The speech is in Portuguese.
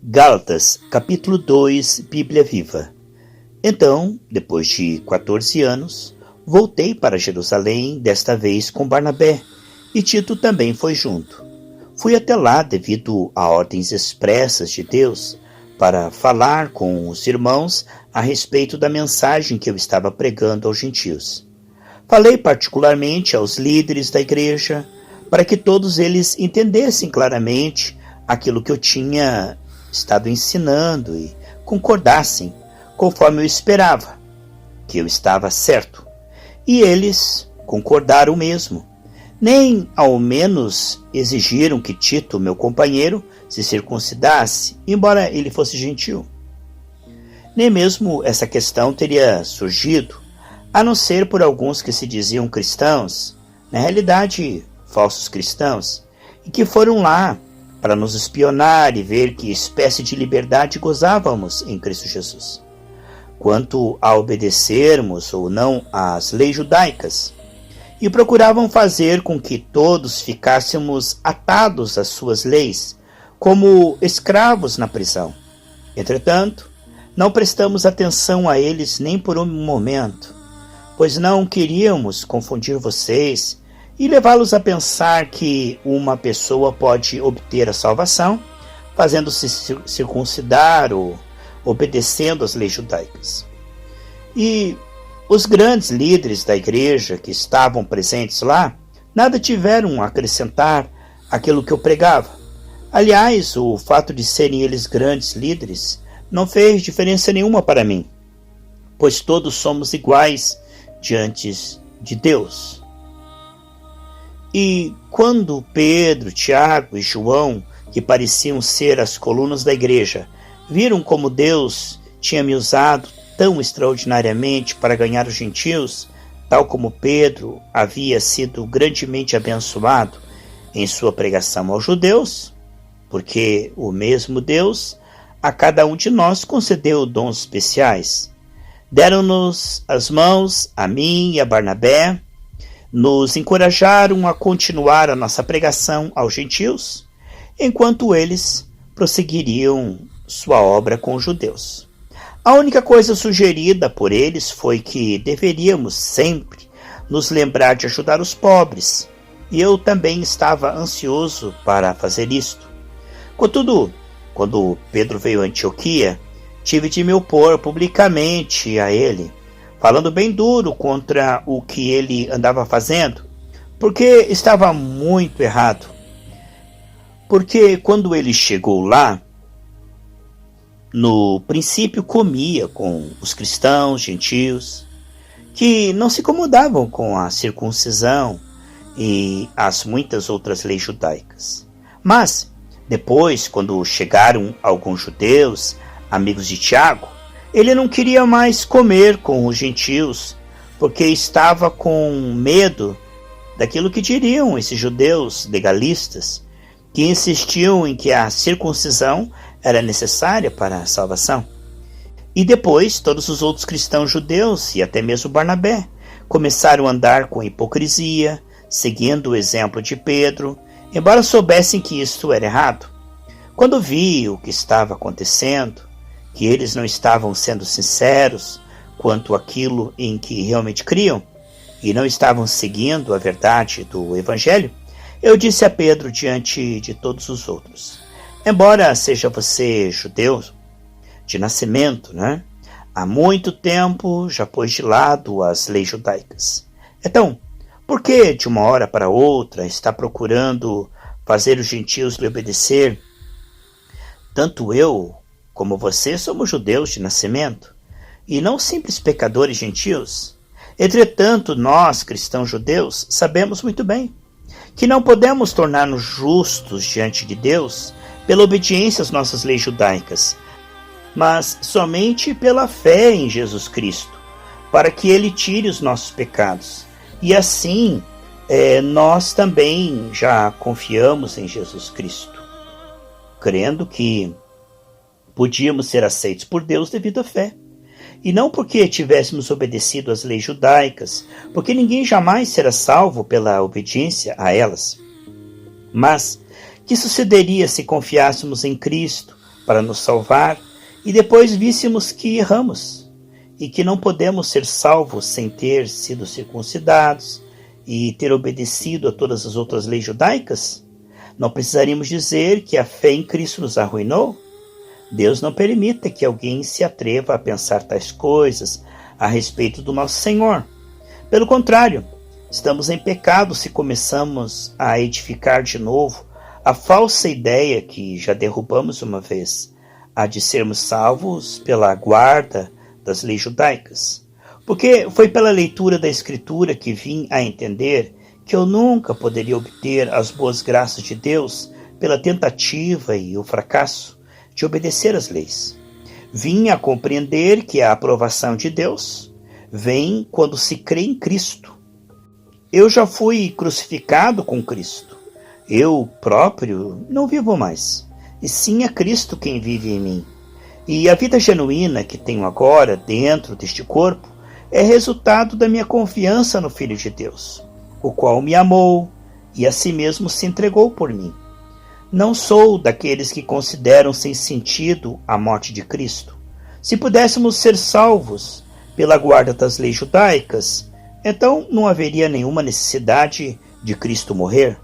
Gálatas, capítulo 2, Bíblia Viva. Então, depois de 14 anos, voltei para Jerusalém, desta vez com Barnabé, e Tito também foi junto. Fui até lá devido a ordens expressas de Deus para falar com os irmãos a respeito da mensagem que eu estava pregando aos gentios. Falei particularmente aos líderes da igreja para que todos eles entendessem claramente aquilo que eu tinha estado ensinando e concordassem, conforme eu esperava, que eu estava certo. E eles concordaram mesmo. Nem ao menos exigiram que Tito, meu companheiro, se circuncidasse, embora ele fosse gentil. Nem mesmo essa questão teria surgido, a não ser por alguns que se diziam cristãos, na realidade falsos cristãos, e que foram lá para nos espionar e ver que espécie de liberdade gozávamos em Cristo Jesus. Quanto a obedecermos ou não às leis judaicas, e procuravam fazer com que todos ficássemos atados às suas leis, como escravos na prisão. Entretanto, não prestamos atenção a eles nem por um momento, pois não queríamos confundir vocês e levá-los a pensar que uma pessoa pode obter a salvação fazendo-se circuncidar ou obedecendo às leis judaicas. E os grandes líderes da igreja que estavam presentes lá nada tiveram a acrescentar àquilo que eu pregava. Aliás, o fato de serem eles grandes líderes não fez diferença nenhuma para mim, pois todos somos iguais diante de Deus. E quando Pedro, Tiago e João, que pareciam ser as colunas da igreja, viram como Deus tinha me usado tão extraordinariamente para ganhar os gentios, tal como Pedro havia sido grandemente abençoado em sua pregação aos judeus, porque o mesmo Deus a cada um de nós concedeu dons especiais. Deram-nos as mãos, a mim e a Barnabé, nos encorajaram a continuar a nossa pregação aos gentios, enquanto eles prosseguiriam sua obra com os judeus. A única coisa sugerida por eles foi que deveríamos sempre nos lembrar de ajudar os pobres, e eu também estava ansioso para fazer isto. Contudo, quando Pedro veio a Antioquia, tive de me opor publicamente a ele, falando bem duro contra o que ele andava fazendo, porque estava muito errado. Porque quando ele chegou lá, no princípio comia com os cristãos gentios, que não se incomodavam com a circuncisão e as muitas outras leis judaicas. Mas, depois, quando chegaram alguns judeus, amigos de Tiago, ele não queria mais comer com os gentios, porque estava com medo daquilo que diriam esses judeus legalistas, que insistiam em que a circuncisão era necessária para a salvação. E depois, todos os outros cristãos judeus, e até mesmo Barnabé, começaram a andar com hipocrisia, seguindo o exemplo de Pedro, embora soubessem que isto era errado. Quando vi o que estava acontecendo, que eles não estavam sendo sinceros quanto àquilo em que realmente criam, e não estavam seguindo a verdade do Evangelho, eu disse a Pedro diante de todos os outros: embora seja você judeu de nascimento, há muito tempo já pôs de lado as leis judaicas. Então, por que de uma hora para outra está procurando fazer os gentios lhe obedecer? Tanto eu como você somos judeus de nascimento, e não simples pecadores gentios. Entretanto, nós, cristãos judeus, sabemos muito bem que não podemos tornar-nos justos diante de Deus pela obediência às nossas leis judaicas, mas somente pela fé em Jesus Cristo, para que Ele tire os nossos pecados. E assim, nós também já confiamos em Jesus Cristo, crendo que podíamos ser aceitos por Deus devido à fé. E não porque tivéssemos obedecido às leis judaicas, porque ninguém jamais será salvo pela obediência a elas. Mas que sucederia se confiássemos em Cristo para nos salvar e depois víssemos que erramos e que não podemos ser salvos sem ter sido circuncidados e ter obedecido a todas as outras leis judaicas? Não precisaríamos dizer que a fé em Cristo nos arruinou? Deus não permita que alguém se atreva a pensar tais coisas a respeito do nosso Senhor. Pelo contrário, estamos em pecado se começamos a edificar de novo a falsa ideia que já derrubamos uma vez, a de sermos salvos pela guarda das leis judaicas. Porque foi pela leitura da Escritura que vim a entender que eu nunca poderia obter as boas graças de Deus pela tentativa e o fracasso de obedecer às leis. Vim a compreender que a aprovação de Deus vem quando se crê em Cristo. Eu já fui crucificado com Cristo. Eu próprio não vivo mais, e sim é Cristo quem vive em mim. E a vida genuína que tenho agora dentro deste corpo é resultado da minha confiança no Filho de Deus, o qual me amou e a si mesmo se entregou por mim. Não sou daqueles que consideram sem sentido a morte de Cristo. Se pudéssemos ser salvos pela guarda das leis judaicas, então não haveria nenhuma necessidade de Cristo morrer.